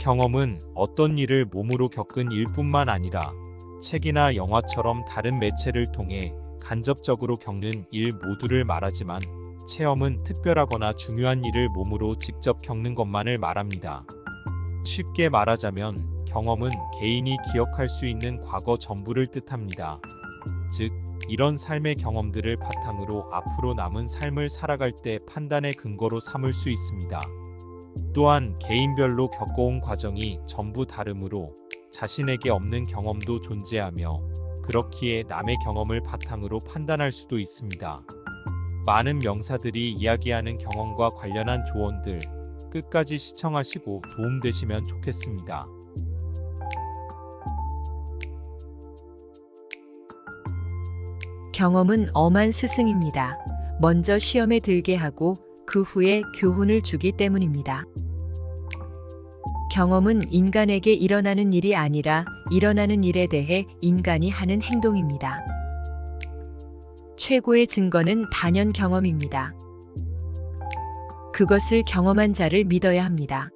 경험은 어떤 일을 몸으로 겪은 일뿐만 아니라 책이나 영화처럼 다른 매체를 통해 간접적으로 겪는 일 모두를 말하지만, 체험은 특별하거나 중요한 일을 몸으로 직접 겪는 것만을 말합니다. 쉽게 말하자면 경험은 개인이 기억할 수 있는 과거 전부를 뜻합니다. 즉, 이런 삶의 경험들을 바탕으로 앞으로 남은 삶을 살아갈 때 판단의 근거로 삼을 수 있습니다. 또한 개인별로 겪어온 과정이 전부 다르므로 자신에게 없는 경험도 존재하며, 그렇기에 남의 경험을 바탕으로 판단할 수도 있습니다. 많은 명사들이 이야기하는 경험과 관련한 조언들, 끝까지 시청하시고 도움되시면 좋겠습니다. 경험은 엄한 스승입니다. 먼저 시험에 들게 하고 그 후에 교훈을 주기 때문입니다. 경험은 인간에게 일어나는 일이 아니라 일어나는 일에 대해 인간이 하는 행동입니다. 최고의 증거는 단연 경험입니다. 그것을 경험한 자를 믿어야 합니다.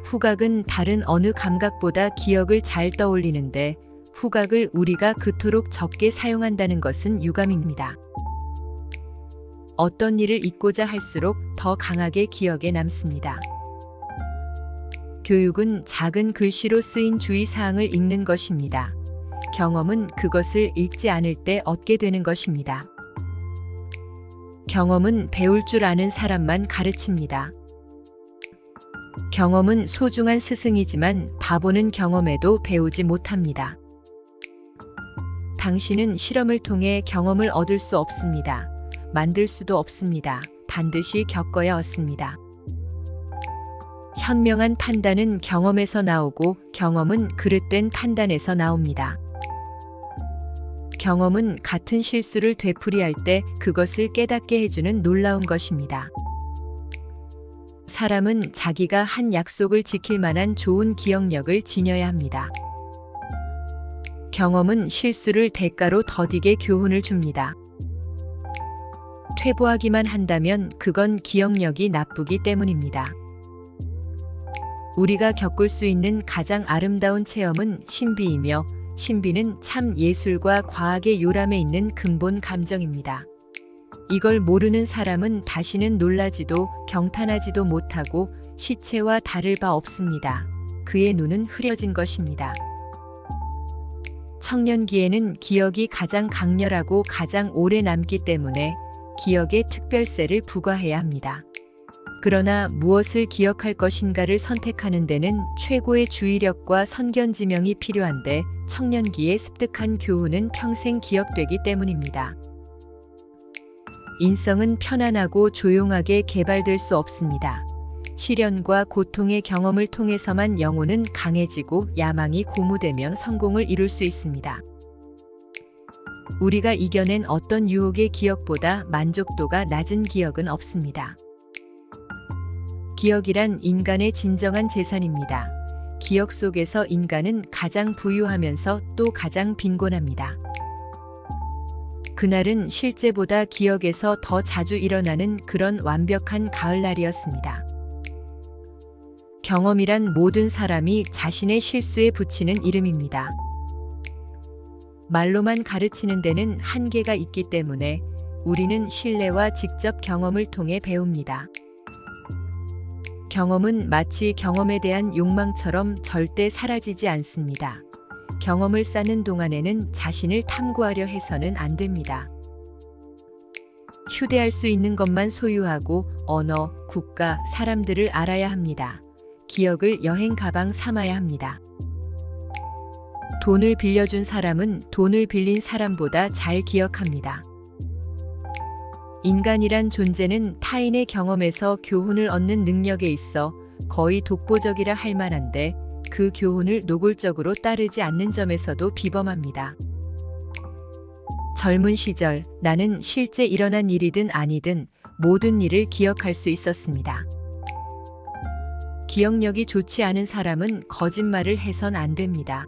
후각은 다른 어느 감각보다 기억을 잘 떠올리는데, 후각을 우리가 그토록 적게 사용한다는 것은 유감입니다. 어떤 일을 잊고자 할수록 더 강하게 기억에 남습니다. 교육은 작은 글씨로 쓰인 주의사항을 읽는 것입니다. 경험은 그것을 읽지 않을 때 얻게 되는 것입니다. 경험은 배울 줄 아는 사람만 가르칩니다. 경험은 소중한 스승이지만 바보는 경험에도 배우지 못합니다. 당신은 실험을 통해 경험을 얻을 수 없습니다. 만들 수도 없습니다. 반드시 겪어야 얻습니다. 현명한 판단은 경험에서 나오고, 경험은 그릇된 판단에서 나옵니다. 경험은 같은 실수를 되풀이할 때 그것을 깨닫게 해주는 놀라운 것입니다. 사람은 자기가 한 약속을 지킬 만한 좋은 기억력을 지녀야 합니다. 경험은 실수를 대가로 더디게 교훈을 줍니다. 퇴보하기만 한다면 그건 기억력이 나쁘기 때문입니다. 우리가 겪을 수 있는 가장 아름다운 체험은 신비이며, 신비는 참 예술과 과학의 요람에 있는 근본 감정입니다. 이걸 모르는 사람은 다시는 놀라지도 경탄하지도 못하고 시체와 다를 바 없습니다. 그의 눈은 흐려진 것입니다. 청년기에는 기억이 가장 강렬하고 가장 오래 남기 때문에 기억에 특별세를 부과해야 합니다. 그러나 무엇을 기억할 것인가를 선택하는 데는 최고의 주의력과 선견지명이 필요한데, 청년기에 습득한 교훈은 평생 기억되기 때문입니다. 인성은 편안하고 조용하게 개발될 수 없습니다. 시련과 고통의 경험을 통해서만 영혼은 강해지고 야망이 고무되면 성공을 이룰 수 있습니다. 우리가 이겨낸 어떤 유혹의 기억보다 만족도가 낮은 기억은 없습니다. 기억이란 인간의 진정한 재산입니다. 기억 속에서 인간은 가장 부유하면서 또 가장 빈곤합니다. 그날은 실제보다 기억에서 더 자주 일어나는 그런 완벽한 가을날이었습니다. 경험이란 모든 사람이 자신의 실수에 붙이는 이름입니다. 말로만 가르치는 데는 한계가 있기 때문에 우리는 신뢰와 직접 경험을 통해 배웁니다. 경험은 마치 경험에 대한 욕망처럼 절대 사라지지 않습니다. 경험을 쌓는 동안에는 자신을 탐구하려 해서는 안 됩니다. 휴대할 수 있는 것만 소유하고 언어, 국가, 사람들을 알아야 합니다. 기억을 여행 가방 삼아야 합니다. 돈을 빌려준 사람은 돈을 빌린 사람보다 잘 기억합니다. 인간이란 존재는 타인의 경험에서 교훈을 얻는 능력에 있어 거의 독보적이라 할 만한데, 그 교훈을 노골적으로 따르지 않는 점에서도 비범합니다. 젊은 시절 나는 실제 일어난 일이든 아니든 모든 일을 기억할 수 있었습니다. 기억력이 좋지 않은 사람은 거짓말을 해선 안 됩니다.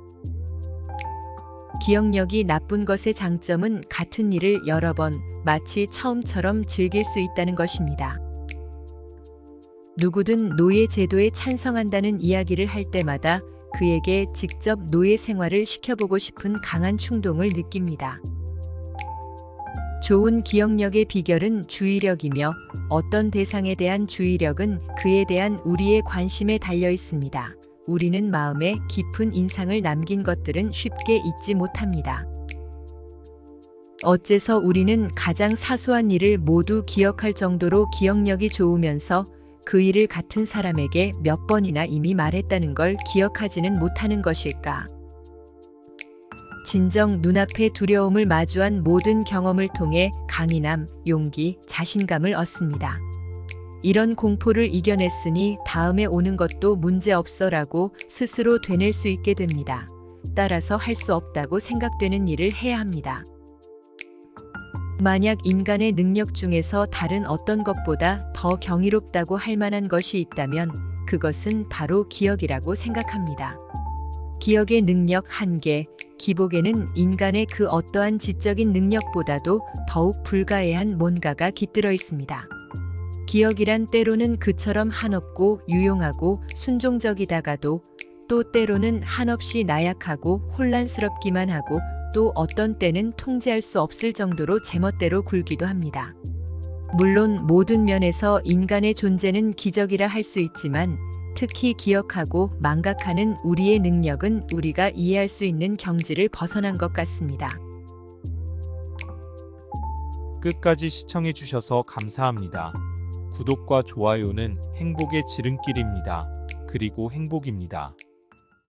기억력이 나쁜 것의 장점은 같은 일을 여러 번 마치 처음처럼 즐길 수 있다는 것입니다. 누구든 노예 제도에 찬성한다는 이야기를 할 때마다 그에게 직접 노예 생활을 시켜보고 싶은 강한 충동을 느낍니다. 좋은 기억력의 비결은 주의력이며 어떤 대상에 대한 주의력은 그에 대한 우리의 관심에 달려 있습니다. 우리는 마음에 깊은 인상을 남긴 것들은 쉽게 잊지 못합니다. 어째서 우리는 가장 사소한 일을 모두 기억할 정도로 기억력이 좋으면서 그 일을 같은 사람에게 몇 번이나 이미 말했다는 걸 기억하지는 못하는 것일까? 진정 눈앞의 두려움을 마주한 모든 경험을 통해 강인함, 용기, 자신감을 얻습니다. 이런 공포를 이겨냈으니 다음에 오는 것도 문제없어라고 스스로 되뇌일 수 있게 됩니다. 따라서 할 수 없다고 생각되는 일을 해야 합니다. 만약 인간의 능력 중에서 다른 어떤 것보다 더 경이롭다고 할 만한 것이 있다면 그것은 바로 기억이라고 생각합니다. 기억의 능력 한계, 기복에는 인간의 그 어떠한 지적인 능력보다도 더욱 불가해한 뭔가가 깃들어 있습니다. 기억이란 때로는 그처럼 한없고 유용하고 순종적이다가도 또 때로는 한없이 나약하고 혼란스럽기만 하고 또 어떤 때는 통제할 수 없을 정도로 제멋대로 굴기도 합니다. 물론 모든 면에서 인간의 존재는 기적이라 할 수 있지만 특히 기억하고 망각하는 우리의 능력은 우리가 이해할 수 있는 경지를 벗어난 것 같습니다. 끝까지 시청해 주셔서 감사합니다. 구독과 좋아요는 행복의 지름길입니다. 그리고 행복입니다.